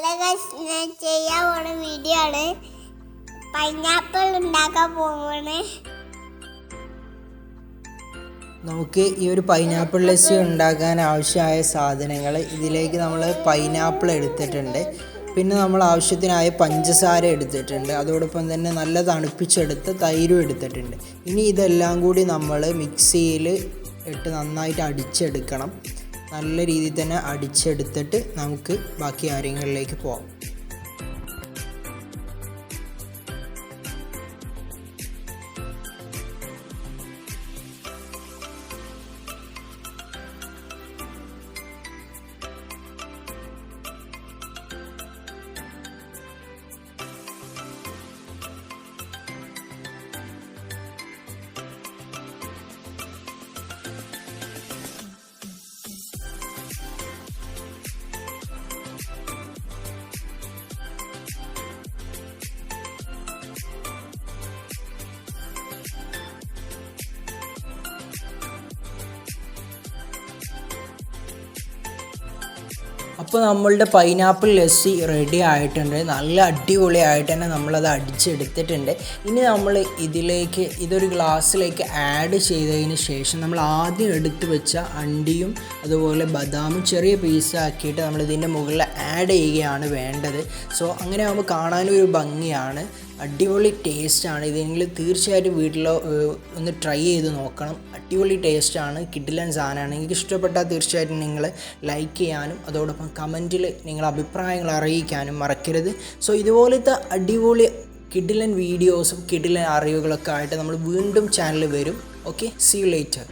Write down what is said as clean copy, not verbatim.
Hello guys, ഞാൻ ചെയ്യാൻ പോണ വീഡിയോ ആണ് പൈനാപ്പിൾ ഉണ്ടാക്കാൻ പോവാണ്. നമുക്ക് ഈ ഒരു പൈനാപ്പിൾ ലസ്സി ഉണ്ടാക്കാൻ ആവശ്യമായ സാധനങ്ങൾ ഇതിലേക്ക് നമ്മൾ പൈനാപ്പിൾ എടുത്തിട്ടുണ്ട്, പിന്നെ നമ്മൾ ആവശ്യത്തിനായ പഞ്ചസാര എടുത്തിട്ടുണ്ട്, അതോടൊപ്പം തന്നെ നല്ല തണുപ്പിച്ചെടുത്ത തൈരും എടുത്തിട്ടുണ്ട്. ഇനി ഇതെല്ലാം കൂടി നമ്മൾ മിക്സിയിൽ ഇട്ട് നന്നായിട്ട് അടിച്ചെടുക്കണം. നല്ല രീതിയിൽ തന്നെ അടിച്ചെടുത്തിട്ട് നമുക്ക് ബാക്കി കാര്യങ്ങളിലേക്ക് പോകാം. അപ്പോൾ നമ്മളുടെ പൈനാപ്പിൾ ലസ്സി റെഡി ആയിട്ടുണ്ട്. നല്ല അടിപൊളിയായിട്ട് തന്നെ നമ്മളത് അടിച്ചെടുത്തിട്ടുണ്ട്. ഇനി നമ്മൾ ഇതൊരു ഗ്ലാസ്സിലേക്ക് ആഡ് ചെയ്തതിന് ശേഷം നമ്മൾ ആദ്യം എടുത്തു വെച്ച അണ്ടിയും അതുപോലെ ബദാമും ചെറിയ പീസാക്കിയിട്ട് നമ്മളിതിൻ്റെ മുകളിൽ ആഡ് ചെയ്യുകയാണ് വേണ്ടത്. സോ അങ്ങനെ ആകുമ്പോൾ കാണാനും ഒരു ഭംഗിയാണ്. അടിപൊളി ടേസ്റ്റാണ്. ഇത് നിങ്ങൾ തീർച്ചയായിട്ടും വീട്ടിൽ ഒന്ന് ട്രൈ ചെയ്ത് നോക്കണം. അടിപൊളി ടേസ്റ്റാണ്, കിടിലൻ സാധനമാണ്. എനിക്ക് ഇഷ്ടപ്പെട്ടാൽ തീർച്ചയായിട്ടും നിങ്ങൾ ലൈക്ക് ചെയ്യാനും അതോടൊപ്പം കമൻറ്റിൽ നിങ്ങളുടെ അഭിപ്രായങ്ങൾ അറിയിക്കാനും മറക്കരുത്. സോ ഇതുപോലത്തെ അടിപൊളി കിടിലൻ വീഡിയോസും കിടിലൻ അറിവുകളൊക്കെ ആയിട്ട് നമ്മൾ വീണ്ടും ചാനൽ വരും. Okay, see you later.